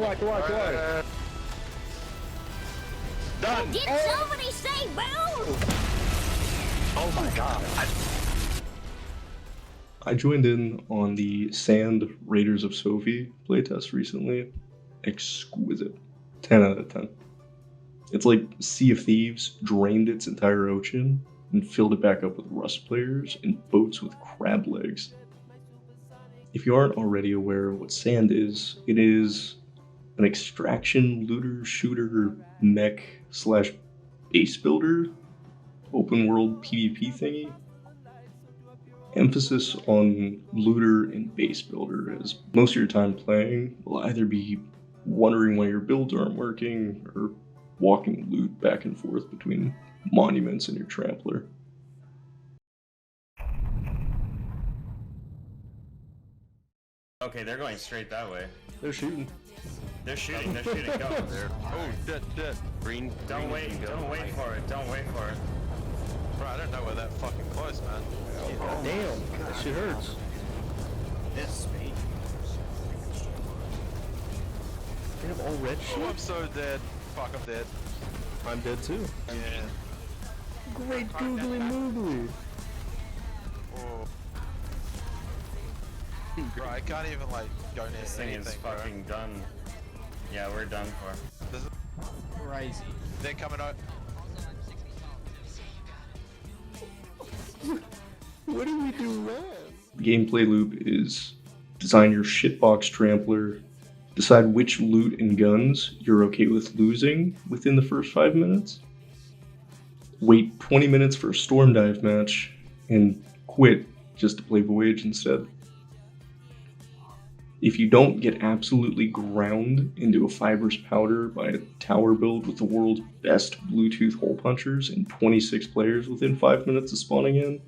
Why? Done! Did somebody say boo? Oh my god. I joined in on the Sand Raiders of Sophie playtest recently. Exquisite. 10 out of 10. It's like Sea of Thieves drained its entire ocean and filled it back up with Rust players and boats with crab legs. If you aren't already aware of what Sand is, it is an extraction looter shooter mech slash base builder open world PvP thingy. Emphasis on looter and base builder, as most of your time playing will either be wondering why your builds aren't working or walking loot back and forth between monuments and your trampler. Okay, they're going straight that way. They're shooting. They're shooting, go. Oh, shit. Green. Don't wait for it. Bro, I don't know where that fucking close, man. Oh, damn, that shit hurts. This me. They have all red shit? Oh, I'm so dead. Fuck, I'm dead. I'm dead too. Yeah. Great googly moogly. Oh. Bro, I can't even, like, go near This thing anything, is fucking done. Yeah, we're done for. This is Crazy. they're coming out. What do we do wrong? The gameplay loop is design your shitbox trampler, decide which loot and guns you're okay with losing within the first 5 minutes, wait 20 minutes for a storm dive match, and quit just to play Voyage instead. If you don't get absolutely ground into a fibrous powder by a tower build with the world's best Bluetooth hole punchers and 26 players within 5 minutes of spawning in,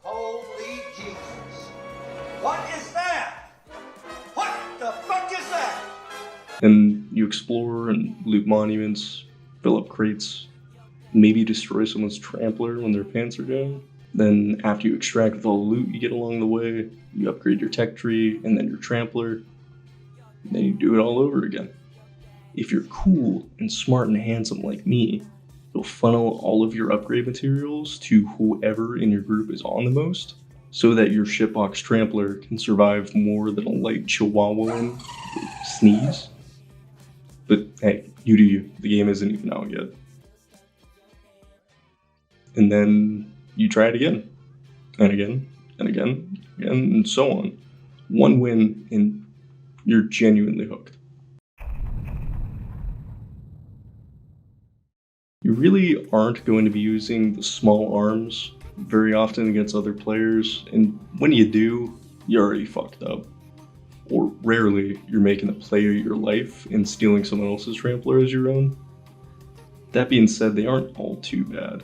Holy Jesus! What is that? What the fuck is that? then you explore and loot monuments, fill up crates, maybe destroy someone's trampler when their pants are down. Then after you extract with all the loot you get along the way, you upgrade your tech tree and then your trampler, and then you do it all over again. If you're cool and smart and handsome like me, you'll funnel all of your upgrade materials to whoever in your group is on the most, so that your shitbox trampler can survive more than a light chihuahuan sneeze. But hey, you do you. The game isn't even out yet. And then you try it again, and again, and again, and so on. One win, and you're genuinely hooked. You really aren't going to be using the small arms very often against other players, and when you do, you're already fucked up. Or rarely, you're making the play of your life and stealing someone else's trampler as your own. That being said, they aren't all too bad.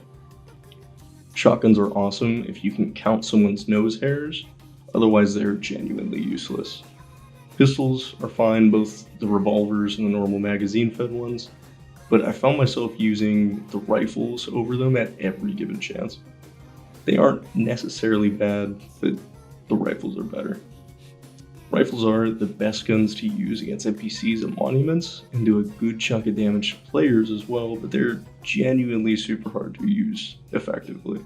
Shotguns are awesome if you can count someone's nose hairs, otherwise they're genuinely useless. Pistols are fine, both the revolvers and the normal magazine-fed ones, but I found myself using the rifles over them at every given chance. They aren't necessarily bad, but the rifles are better. Rifles are the best guns to use against NPCs and monuments, and do a good chunk of damage to players as well, but they're genuinely super hard to use effectively.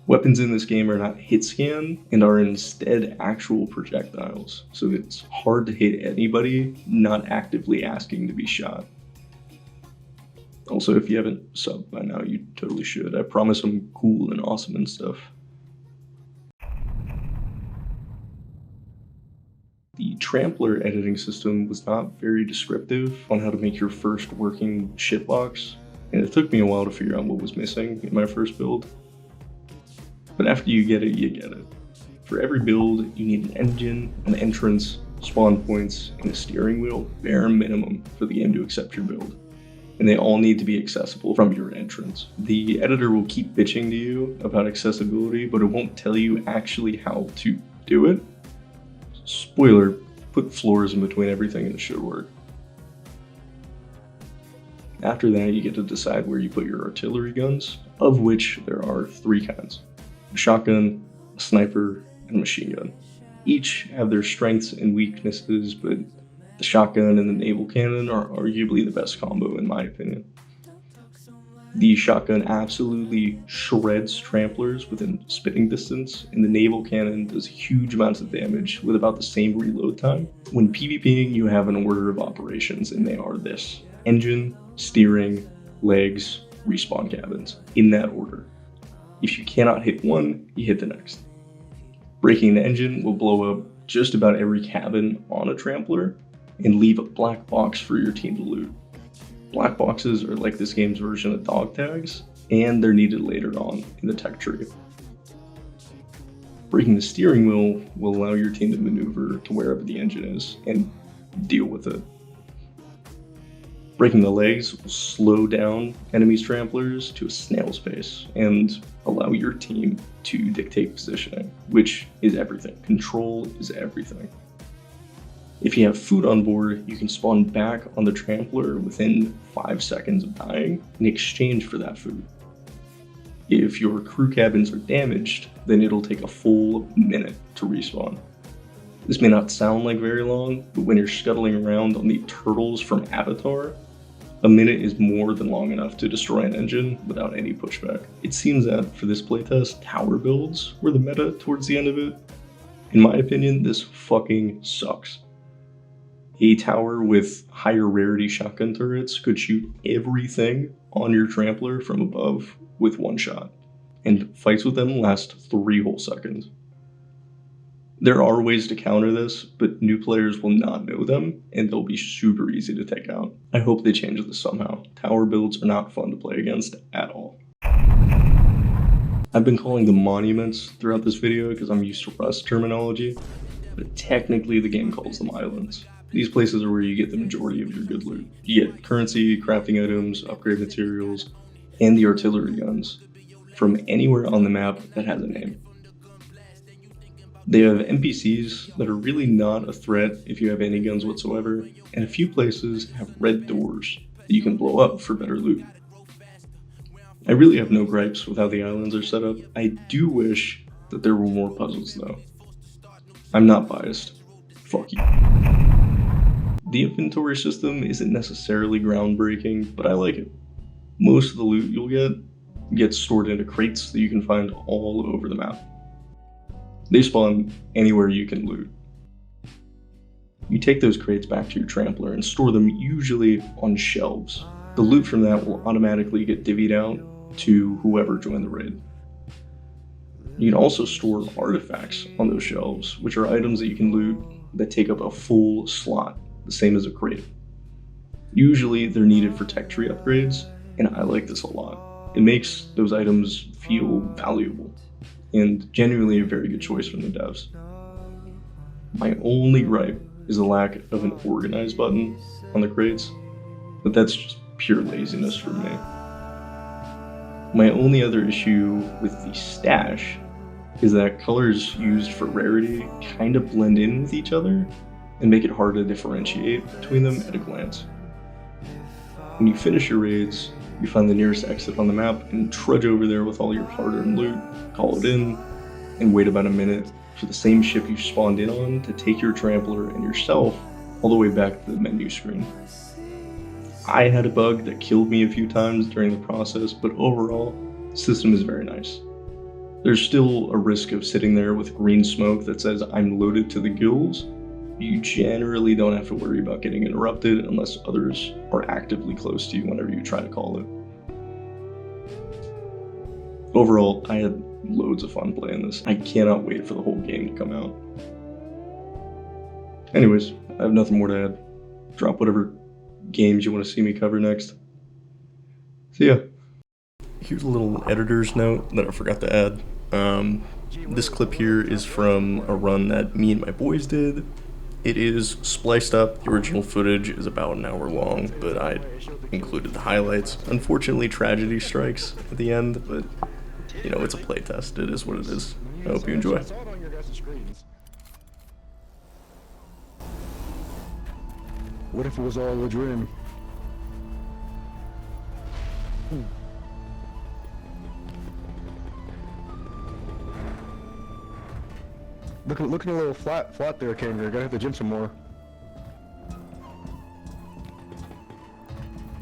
Weapons in this game are not hit scan, and are instead actual projectiles, so it's hard to hit anybody not actively asking to be shot. Also, if you haven't subbed by now, you totally should. I promise I'm cool and awesome and stuff. The Trampler editing system was not very descriptive on how to make your first working shitbox, and it took me a while to figure out what was missing in my first build. But after you get it, you get it. For every build, you need an engine, an entrance, spawn points, and a steering wheel, bare minimum, for the game to accept your build. And they all need to be accessible from your entrance. The editor will keep bitching to you about accessibility, but it won't tell you actually how to do it. Spoiler, put floors in between everything and it should work. After that, you get to decide where you put your artillery guns, of which there are 3 kinds. A shotgun, a sniper, and a machine gun. Each have their strengths and weaknesses, but The shotgun and the naval cannon are arguably the best combo in my opinion. The shotgun absolutely shreds tramplers within spitting distance, and the naval cannon does huge amounts of damage with about the same reload time. When PvPing, you have an order of operations, and they are this: engine, steering, legs, respawn cabins, in that order. If you cannot hit one, you hit the next. Breaking the engine will blow up just about every cabin on a trampler and leave a black box for your team to loot. Black boxes are like this game's version of dog tags, and they're needed later on in the tech tree. Breaking the steering wheel will allow your team to maneuver to wherever the engine is and deal with it. Breaking the legs will slow down enemies' tramplers to a snail's pace and allow your team to dictate positioning, which is everything. Control is everything. If you have food on board, you can spawn back on the trampler within 5 seconds of dying in exchange for that food. If your crew cabins are damaged, then it'll take a full minute to respawn. This may not sound like very long, but when you're scuttling around on the turtles from Avatar, a minute is more than long enough to destroy an engine without any pushback. It seems that for this playtest, tower builds were the meta towards the end of it. In my opinion, this fucking sucks. A tower with higher rarity shotgun turrets could shoot everything on your trampler from above with one shot, and fights with them last 3 whole seconds. There are ways to counter this, but new players will not know them, and they'll be super easy to take out. I hope they change this somehow. Tower builds are not fun to play against at all. I've been calling them monuments throughout this video because I'm used to Rust terminology, but technically the game calls them islands. These places are where you get the majority of your good loot. You get currency, crafting items, upgrade materials, and the artillery guns from anywhere on the map that has a name. They have NPCs that are really not a threat if you have any guns whatsoever, and a few places have red doors that you can blow up for better loot. I really have no gripes with how the islands are set up. I do wish that there were more puzzles though. I'm not biased. Fuck you. The inventory system isn't necessarily groundbreaking, but I like it. Most of the loot you'll get gets stored into crates that you can find all over the map. They spawn anywhere you can loot. You take those crates back to your trampler and store them usually on shelves. The loot from that will automatically get divvied out to whoever joined the raid. You can also store artifacts on those shelves, which are items that you can loot that take up a full slot, the same as a crate. Usually they're needed for tech tree upgrades, and I like this a lot. It makes those items feel valuable, and genuinely a very good choice from the devs. My only gripe is the lack of an organize button on the crates, but that's just pure laziness for me. My only other issue with the stash is that colors used for rarity kind of blend in with each other and make it hard to differentiate between them at a glance. When you finish your raids, you find the nearest exit on the map and trudge over there with all your hard-earned loot, call it in, and wait about a minute for the same ship you spawned in on to take your trampler and yourself all the way back to the menu screen. I had a bug that killed me a few times during the process, but overall, the system is very nice. There's still a risk of sitting there with green smoke that says I'm loaded to the gills. You generally don't have to worry about getting interrupted unless others are actively close to you whenever you try to call it. Overall, I had loads of fun playing this. I cannot wait for the whole game to come out. Anyways, I have nothing more to add. Drop whatever games you want to see me cover next. See ya. Here's a little editor's note that I forgot to add. This clip here is from a run that me and my boys did. It is spliced up. The original footage is about an hour long, but I included the highlights. Unfortunately, tragedy strikes at the end, but you know, it's a playtest. It is what it is. I hope you enjoy. What if it was all a dream? Looking a little flat there, King. You're gonna have to gym some more.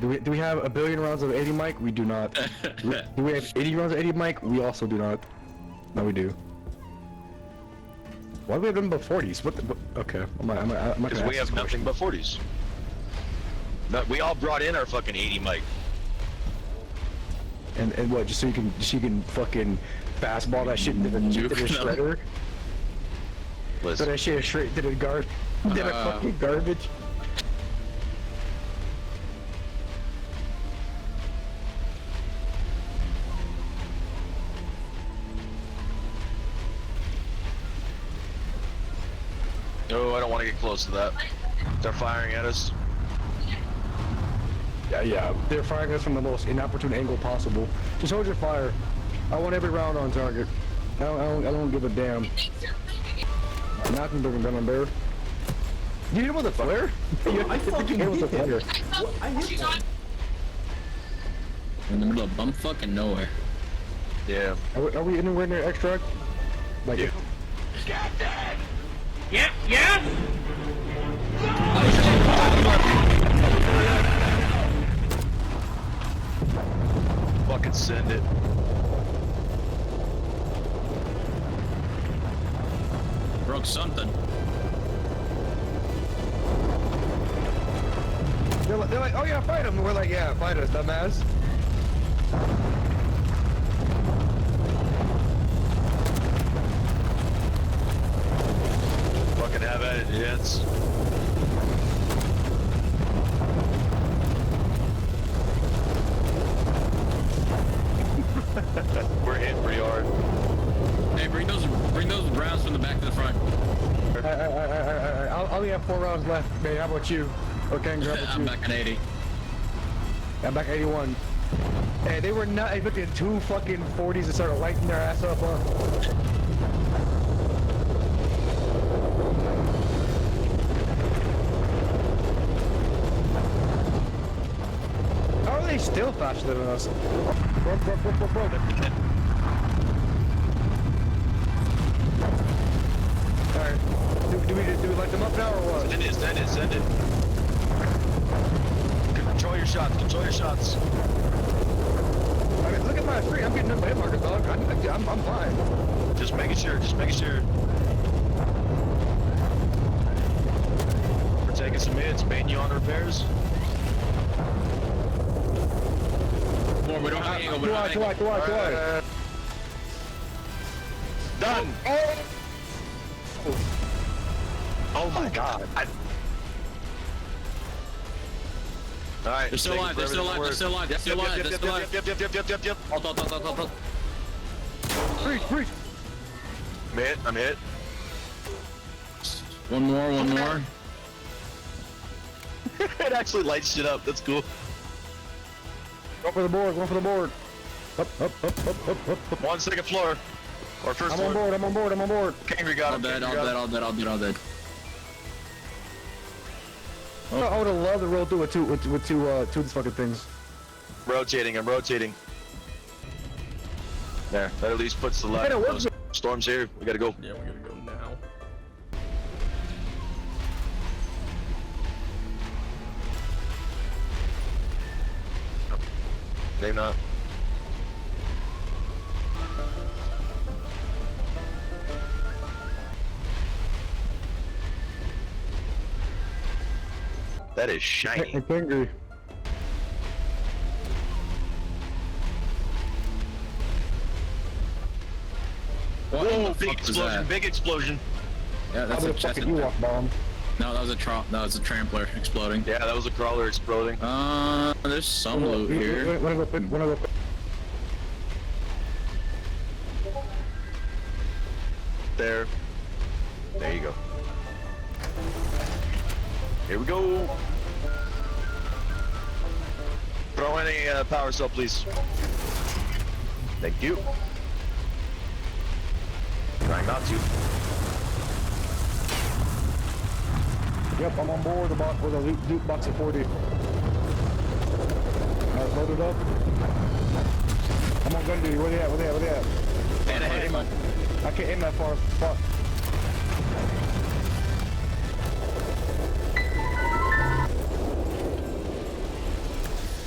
Do we have a billion rounds of 80 mic? We do not. Do we have 80 rounds of 80 mic? We also do not. No, we do. Why do we have them but 40s? Okay, I'm not Because we have nothing but 40s. No, we all brought in our fucking 80 mic. And what? Just so you can fucking fastball that shit into the shredder. So Listen. that shit is straight to the fucking garbage. No, I don't want to get close to that. They're firing at us. Yeah, they're firing us from the most inopportune angle possible. Just hold your fire. I want every round on target. I don't give a damn. Nothing doesn't gun on bear. You hit him with a flare? I think you hit him with a flare. I hit one. In the middle of bum fucking nowhere. Yeah. Are we anywhere near extract? Like Yeah. Yep, yes! Fucking send it. Broke something. they're like, oh yeah, fight him. And we're like, yeah, fight us, dumbass. Fucking have at it, gents. We're hitting pretty hard. Hey, bring those rounds from the back to the front. I only have 4 rounds left, man. How about you? Okay, how about I'm you? back at 80. I'm back at 81. Hey, they were not even 2 fucking 40s and started lighting their ass up, huh? How are they still faster than us? Bro. Alright. Do we light them up now or what? Send it. Control your shots. I mean, look at my screen. I'm getting them hit markers, dog. I'm fine. Just making sure. We're taking some hits, baiting you on repairs. More, we don't have angle, we Too don't have high. angle. Done! Oh my god. Alright. They're still alive, they're still alive. Yep. Hold. Breach. I'm hit. One more. It actually lights shit up, that's cool. Go for the board. Up. 1 second floor. Or first I'm floor. on board. Kangry got him. All dead. I would have loved to roll through with two of these fucking things. I'm rotating. There, that at least puts the light. Hey, what's Storm's here, we gotta go. Yeah, we gotta go now. Maybe not. That is shiny. I'm angry. Whoa, big explosion. Yeah, that's a chest. Ewok bomb. No, that was a trampler exploding. Yeah, that was a crawler exploding. There's some loot here. Wanna go. There you go. Here we go. Throw in a power cell, please. Thank you. Trying not to. Yep, I'm on board. The box with a loot box of 40. Alright, load it up. I'm on gun duty. Where they at? Man, ahead. I can't aim that far. Fuck.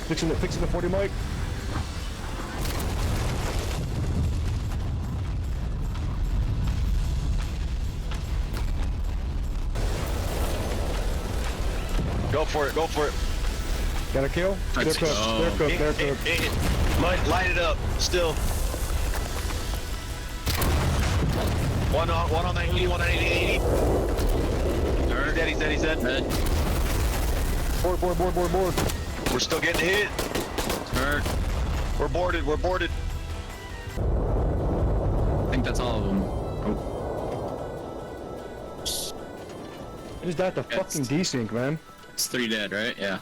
Fixing the 40 mic. Go for it, go for it. Got a kill? They're cooked, they're cooked, they're cooked. Light it up, still. One on that 80, one on 80. He's dead. Dead. Board. We're still getting hit. Hurt. We're boarded. I think that's all of them. I just died to fucking desync, man. It's 3 dead, right? Yeah.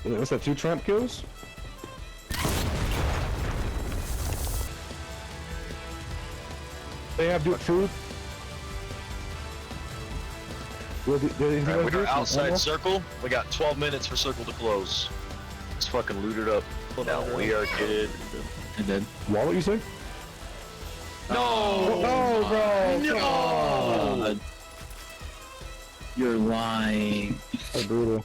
What's that, 2 tramp kills? They have food. Alright, we got outside circle. We got 12 minutes for circle to close. Let's fucking loot it up. Now we are good. I did. Wallet, you say? No! No, bro! No! You're lying. That's brutal.